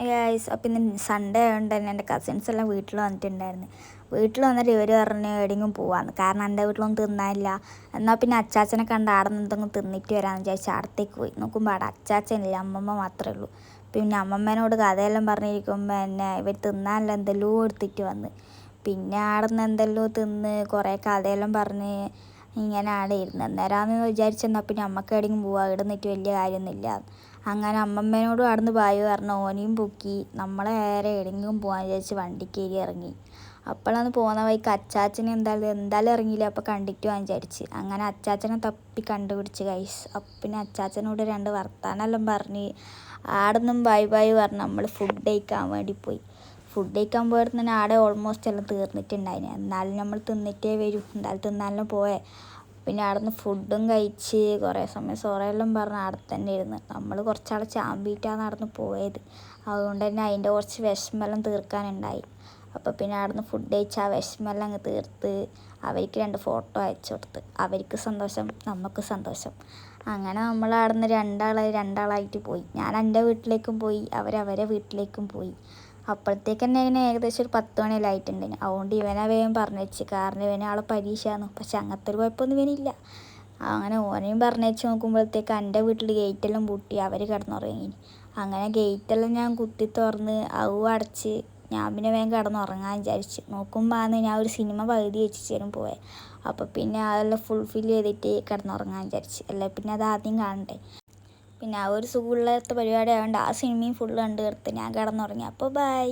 Guys അപ്പം ഇന്ന് Sunday ആയതുകൊണ്ട് തന്നെ എൻ്റെ കസിൻസ് എല്ലാം വീട്ടിൽ വന്നിട്ടുണ്ടായിരുന്നു. വീട്ടിൽ വന്നിട്ട് ഇവർ പറഞ്ഞ് എവിടെയെങ്കിലും പോവാന്ന്. കാരണം എൻ്റെ വീട്ടിലൊന്നും തിന്നാനില്ല. എന്നാൽ പിന്നെ അച്ചാച്ചനെ കണ്ട് ആടെ നിന്ന് എന്തെങ്കിലും തിന്നിട്ട് വരാമെന്ന് വിചാരിച്ച് അടുത്തേക്ക് പോയി നോക്കുമ്പോൾ അവിടെ അച്ചാച്ചനില്ല, അമ്മമ്മ മാത്രമേ ഉള്ളൂ. പിന്നെ അമ്മമ്മേനോട് കഥയെല്ലാം പറഞ്ഞിരിക്കുമ്പോൾ എന്നെ ഇവർ തിന്നാനില്ല എന്തെല്ലോ എടുത്തിട്ട് വന്ന്. പിന്നെ ആടെ നിന്ന് എന്തെല്ലോ തിന്ന് കുറേ കഥയെല്ലാം പറഞ്ഞ് ഇങ്ങനെ ആടെ ഇരുന്ന് അന്നേരമാണെന്ന് വിചാരിച്ചെന്നാൽ പിന്നെ അമ്മക്ക് എവിടെയെങ്കിലും പോവാം, ഇവിടെ നിന്നിട്ട് വലിയ കാര്യമൊന്നുമില്ല. അങ്ങനെ അമ്മമ്മേനോടും അവിടുന്ന് ബായ് പറഞ്ഞ് ഓനെയും പൊക്കി നമ്മളെ നേരെ എവിടെയെങ്കിലും പോകാമെന്ന് വിചാരിച്ച് വണ്ടി കയറി ഇറങ്ങി. അപ്പോഴാണ് പോകുന്ന വഴിക്ക് അച്ചാച്ചനെ എന്തായാലും ഇറങ്ങിയില്ല, അപ്പോൾ കണ്ടിട്ട് പോകാൻ വിചാരിച്ച്. അങ്ങനെ അച്ചാച്ചനെ തപ്പി കണ്ടുപിടിച്ച് ഗൈസ്. അപ്പം പിന്നെ അച്ചാച്ചനോട് രണ്ട് വർത്താനെല്ലാം പറഞ്ഞ് ആടെ നിന്നും ബായ് പറഞ്ഞ് നമ്മൾ ഫുഡ് കഴിക്കാൻ വേണ്ടി പോയി. ഫുഡ് കഴിക്കാൻ പോയിട്ട് തന്നെ ആടെ ഓൾമോസ്റ്റ് എല്ലാം തീർന്നിട്ടുണ്ടായിന്. എന്നാലും നമ്മൾ തിന്നിട്ടേ വരും, എന്തായാലും തിന്നാലും പോയേ. പിന്നെ അവിടെ നിന്ന് ഫുഡും കഴിച്ച് കുറേ സമയം സൊറയെല്ലാം പറഞ്ഞ് അവിടെ തന്നെ ഇരുന്ന്. നമ്മൾ കുറച്ചാൾ ചാമ്പിയിട്ടാണ് നടന്ന് പോയത്. അതുകൊണ്ട് തന്നെ അതിൻ്റെ കുറച്ച് വിഷമെല്ലാം തീർക്കാനുണ്ടായി. അപ്പോൾ പിന്നെ അവിടെ നിന്ന് ഫുഡ് കഴിച്ച് ആ വിഷമെല്ലാം അങ്ങ് തീർത്ത് അവർക്ക് 2 ഫോട്ടോ അയച്ചു കൊടുത്ത്. അവർക്ക് സന്തോഷം, നമുക്ക് സന്തോഷം. അങ്ങനെ നമ്മൾ അവിടെ നിന്ന് രണ്ടാളായിട്ട് പോയി. ഞാൻ എൻ്റെ വീട്ടിലേക്കും പോയി, അവരവരെ വീട്ടിലേക്കും പോയി. അപ്പോഴത്തേക്ക് തന്നെ ഇങ്ങനെ ഏകദേശം ഒരു 10 മണിയെല്ലാം ആയിട്ടുണ്ടായിരുന്നു. അതുകൊണ്ട് ഇവനെ വേഗം പറഞ്ഞേച്ച്, കാരണം ഇവനെ ആളെ പരീക്ഷയാണ്. പക്ഷെ അങ്ങനത്തെ ഒരു കുഴപ്പമൊന്നും ഇവനില്ല. അങ്ങനെ ഓനെയും പറഞ്ഞേച്ച് നോക്കുമ്പോഴത്തേക്ക് എൻ്റെ വീട്ടിൽ ഗേറ്റെല്ലാം പൂട്ടി, അവർ കിടന്നുറങ്ങി. അങ്ങനെ ഗേറ്റെല്ലാം ഞാൻ കുത്തി തുറന്ന് അടച്ച് ഞാൻ പിന്നെ വേഗം കിടന്നുറങ്ങാൻ വിചാരിച്ച്. നോക്കുമ്പോൾ ഞാൻ ഒരു സിനിമ പകുതി വെച്ചിട്ടാണ് പോയത്. അപ്പോൾ പിന്നെ അതെല്ലാം ഫുൾഫിൽ ചെയ്തിട്ട് കിടന്നുറങ്ങാൻ വിചാരിച്ച്. അല്ല പിന്നെ അത് ആദ്യം കാണണ്ടേ. പിന്നെ ആ ഒരു സുഖമില്ലാത്ത പരിപാടി ആയതുകൊണ്ട് ആ സിനിമയും ഫുള്ള് കണ്ട് തീർത്ത് ഞാൻ കിടന്നുറങ്ങി. അപ്പോൾ ബൈ.